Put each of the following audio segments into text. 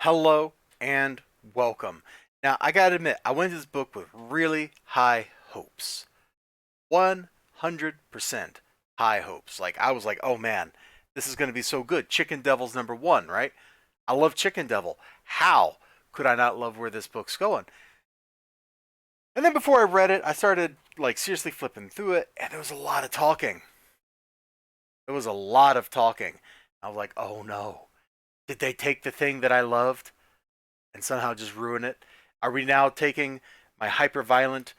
Hello and welcome. Now, I gotta admit, I went to this book with really high hopes. 100% high hopes. Like, I was like, oh man, this is gonna be so good. Chicken Devil's number one, right? I love Chicken Devil. How could I not love where this book's going? And then before I read it, I started, like, seriously flipping through it, and there was a lot of talking. There was a lot of talking. I was like, oh no. Did they take the thing that I loved and somehow just ruin it? Are we now taking my hyper violent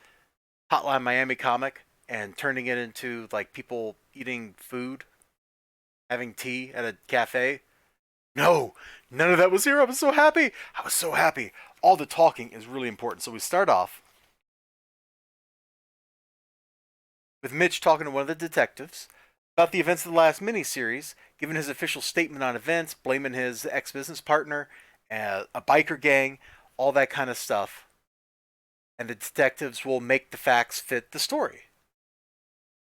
Hotline Miami comic and turning it into like people eating food, having tea at a cafe? No, none of that was here. I was so happy. I was so happy. All the talking is really important. So we start off with Mitch talking to one of the detectives about the events of the last miniseries, giving his official statement on events, blaming his ex business partner, a biker gang, all that kind of stuff. And the detectives will make the facts fit the story.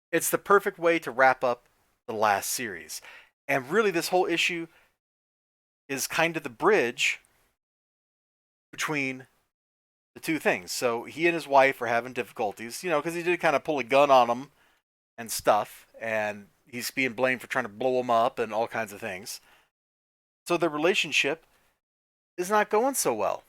It's the perfect way to wrap up the last series. And really, this whole issue is kind of the bridge between the two things. So he and his wife are having difficulties, because he did kind of pull a gun on them and stuff, and he's being blamed for trying to blow them up and all kinds of things. So the relationship is not going so well.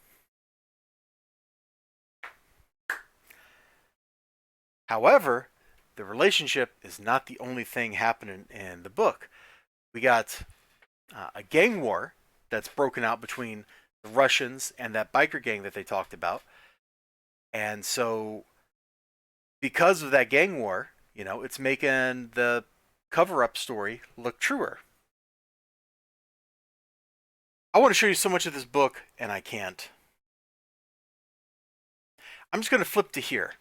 However, the relationship is not the only thing happening in the book. We got a gang war that's broken out between the Russians and that biker gang that they talked about. And so, because of that gang war, it's making the cover up story look truer. I want to show you so much of this book, and I can't. I'm just going to flip to here.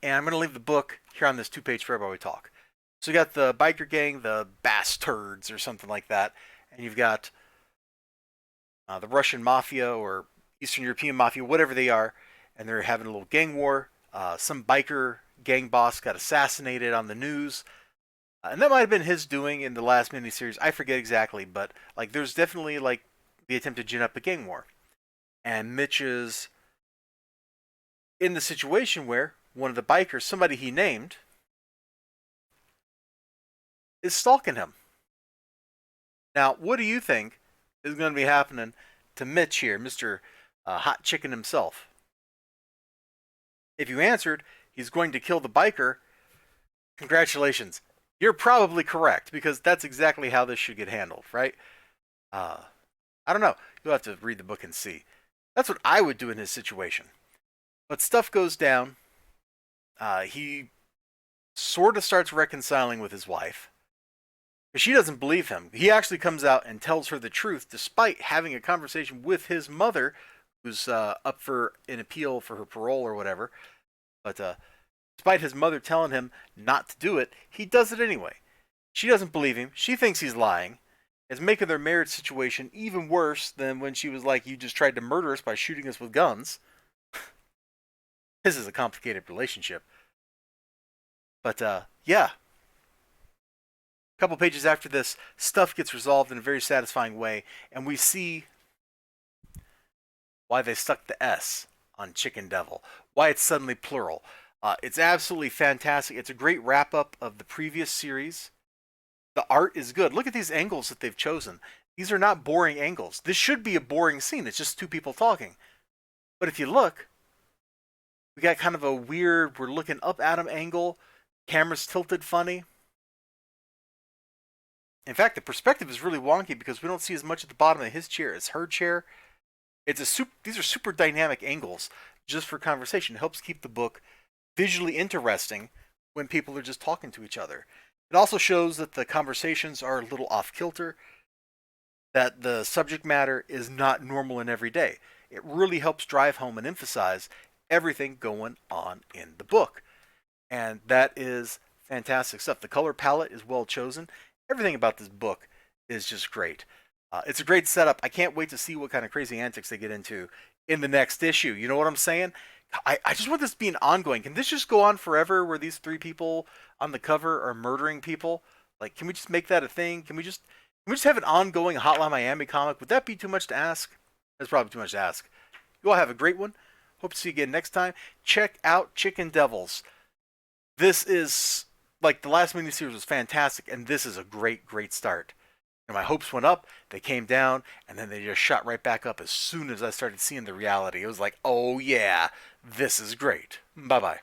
And I'm going to leave the book here on this 2-page spread while we talk. So you got the biker gang, the bastards, or something like that, and you've got the Russian mafia or Eastern European mafia, whatever they are, and they're having a little gang war. Some biker gang boss got assassinated on the news, and that might have been his doing in the last miniseries. I forget exactly, but like there's definitely like the attempt to gin up a gang war, and Mitch is in the situation where one of the bikers, somebody he named, is stalking him. Now, what do you think is going to be happening to Mitch here, Mr. Hot Chicken himself? If you answered, he's going to kill the biker, congratulations. You're probably correct, because that's exactly how this should get handled, right? I don't know. You'll have to read the book and see. That's what I would do in his situation. But stuff goes down. He sort of starts reconciling with his wife. But she doesn't believe him. He actually comes out and tells her the truth, despite having a conversation with his mother, who's up for an appeal for her parole or whatever. But despite his mother telling him not to do it, he does it anyway. She doesn't believe him. She thinks he's lying. It's making their marriage situation even worse than when she was like, "You just tried to murder us by shooting us with guns." This is a complicated relationship. But yeah, a couple pages after this, stuff gets resolved in a very satisfying way, and we see why they stuck the S on Chicken Devil, why it's suddenly plural. It's absolutely fantastic. It's a great wrap up of the previous series. The art is good. Look at these angles that they've chosen. These are not boring angles. This should be a boring scene. It's just two people talking. But if you look, we got kind of a weird, we're looking up at him angle. Camera's tilted funny. In fact, the perspective is really wonky because we don't see as much at the bottom of his chair as her chair. These are super dynamic angles just for conversation. It helps keep the book visually interesting when people are just talking to each other. It also shows that the conversations are a little off kilter, that the subject matter is not normal and everyday. It really helps drive home and emphasize everything going on in the book. And that is fantastic stuff. The color palette is well chosen. Everything about this book is just great. It's a great setup. I can't wait to see what kind of crazy antics they get into in the next issue. You know what I'm saying? I just want this to be an ongoing. Can this just go on forever where these three people on the cover are murdering people? Like, can we just make that a thing? Can we just we just have an ongoing Hotline Miami comic? Would that be too much to ask? That's probably too much to ask. You all have a great one. Hope to see you again next time. Check out Chicken Devils. This is, like, the last miniseries was fantastic, and this is a great, great start. And my hopes went up, they came down, and then they just shot right back up as soon as I started seeing the reality. It was like, oh yeah, this is great. Bye-bye.